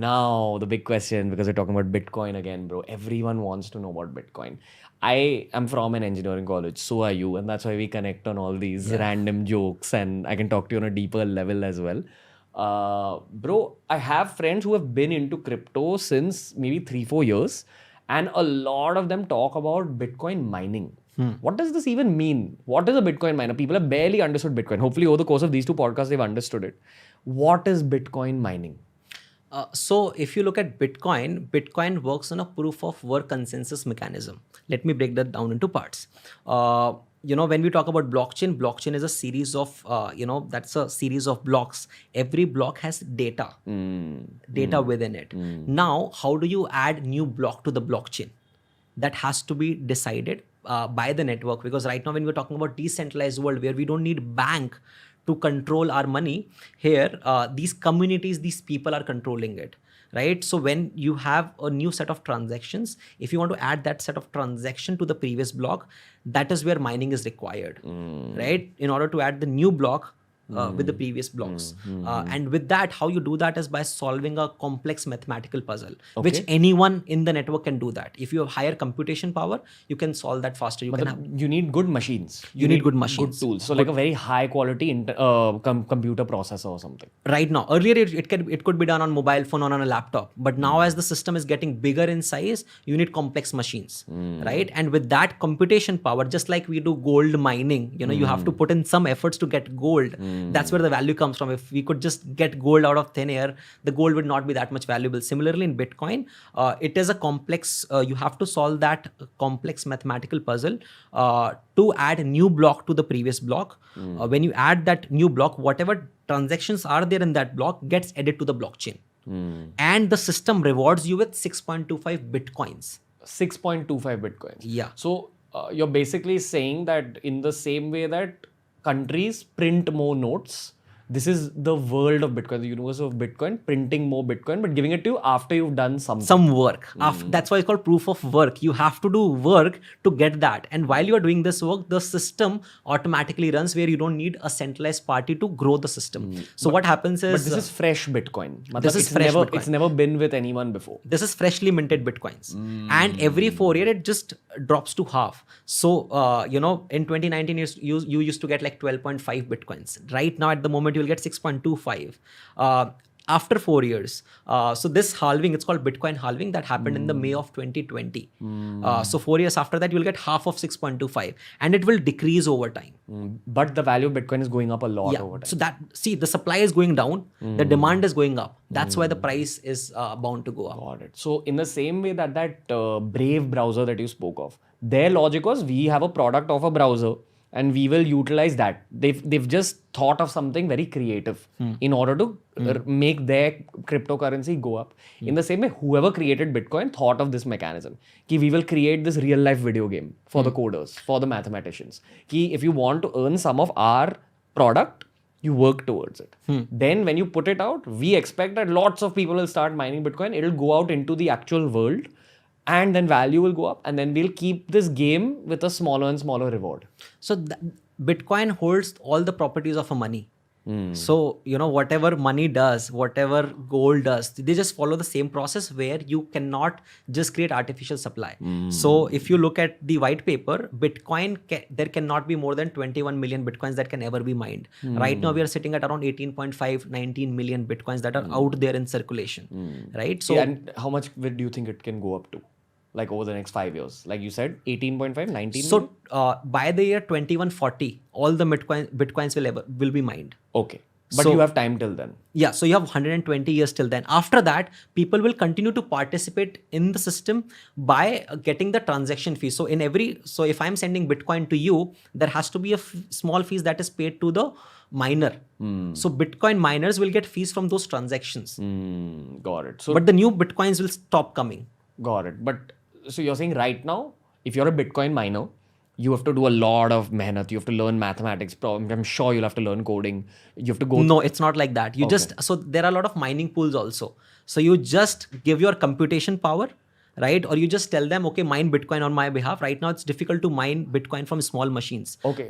Now, the big question, because we're talking about Bitcoin again, bro. Everyone wants to know about Bitcoin. I am from an engineering college, so are you, and that's why we connect on all these random jokes, and I can talk to you on a deeper level as well. Bro, I have friends who have been into crypto since maybe 3-4 years, and a lot of them talk about Bitcoin mining. What does this even mean? What is a Bitcoin miner? People have barely understood Bitcoin. Hopefully, over the course of these two podcasts, they've understood it. What is Bitcoin mining? So if you look at Bitcoin works on a proof of work consensus mechanism. Let me break that down into parts. When we talk about blockchain is a series of, that's a series of blocks. Every block has data within it. Now, how do you add new block to the blockchain? That has to be decided by the network, because right now when we're talking about decentralized world where we don't need bank to control our money, here these communities, these people are controlling it, right? So when you have a new set of transactions, if you want to add that set of transaction to the previous block, that is where mining is required, right? In order to add the new block with the previous blocks. And with that, how you do that is by solving a complex mathematical puzzle, which anyone in the network can do that. If you have higher computation power, you can solve that faster. You need good machines. You need good machines. Good tools. So like a very high quality computer processor or something. Right now, earlier it could be done on mobile phone or on a laptop. But now as the system is getting bigger in size, you need complex machines, right? And with that computation power, just like we do gold mining, you have to put in some efforts to get gold. That's where the value comes from. If we could just get gold out of thin air, the gold would not be that much valuable. Similarly, in Bitcoin, it is a complex, you have to solve that complex mathematical puzzle to add a new block to the previous block. When you add that new block, whatever transactions are there in that block gets added to the blockchain. And the system rewards you with 6.25 Bitcoins. 6.25 Bitcoins. Yeah. So you're basically saying that in the same way that countries print more notes, this is the world of Bitcoin, the universe of Bitcoin, printing more Bitcoin, but giving it to you after you've done something. Some work. That's why it's called proof of work. You have to do work to get that. And while you are doing this work, the system automatically runs where you don't need a centralized party to grow the system. So what happens is... But this is fresh Bitcoin. This is fresh Bitcoin. It's never been with anyone before. This is freshly minted Bitcoins. And every 4 years, it just drops to half. So, in 2019, you used to get like 12.5 Bitcoins. Right now, at the moment, you'll get 6.25 after 4 years. So this halving, it's called Bitcoin halving, that happened in the May of 2020. So 4 years after that, you'll get half of 6.25 and it will decrease over time. But the value of Bitcoin is going up a lot over time. So the supply is going down, the demand is going up. That's why the price is bound to go up. Got it. So in the same way that Brave browser that you spoke of, their logic was we have a product of a browser and we will utilize that. They've just thought of something very creative in order to make their cryptocurrency go up. In the same way, whoever created Bitcoin thought of this mechanism. Ki we will create this real life video game for the coders, for the mathematicians. Ki if you want to earn some of our product, you work towards it. Then when you put it out, we expect that lots of people will start mining Bitcoin. It'll go out into the actual world. And then value will go up, and then we'll keep this game with a smaller and smaller reward. So Bitcoin holds all the properties of a money. So, whatever money does, whatever gold does, they just follow the same process where you cannot just create artificial supply. So if you look at the white paper, Bitcoin, there cannot be more than 21 million Bitcoins that can ever be mined. Right now, we are sitting at around 18.5, 19 million Bitcoins that are out there in circulation, right? So, and how much do you think it can go up to? Like over the next 5 years, like you said, 18.5, 19. So by the year 2140, all the Bitcoins will be mined. Okay. But you have time till then. Yeah. So you have 120 years till then. After that, people will continue to participate in the system by getting the transaction fee. So so if I'm sending Bitcoin to you, there has to be a small fees that is paid to the miner. So Bitcoin miners will get fees from those transactions. Got it. But the new Bitcoins will stop coming. Got it. But so you're saying right now, if you're a Bitcoin miner, you have to do a lot of mehnat. You have to learn mathematics. I'm sure you'll have to learn coding. You have to go. No, it's not like that. So there are a lot of mining pools also. So you just give your computation power, right? Or you just tell them, okay, mine Bitcoin on my behalf. Right now, it's difficult to mine Bitcoin from small machines. Okay.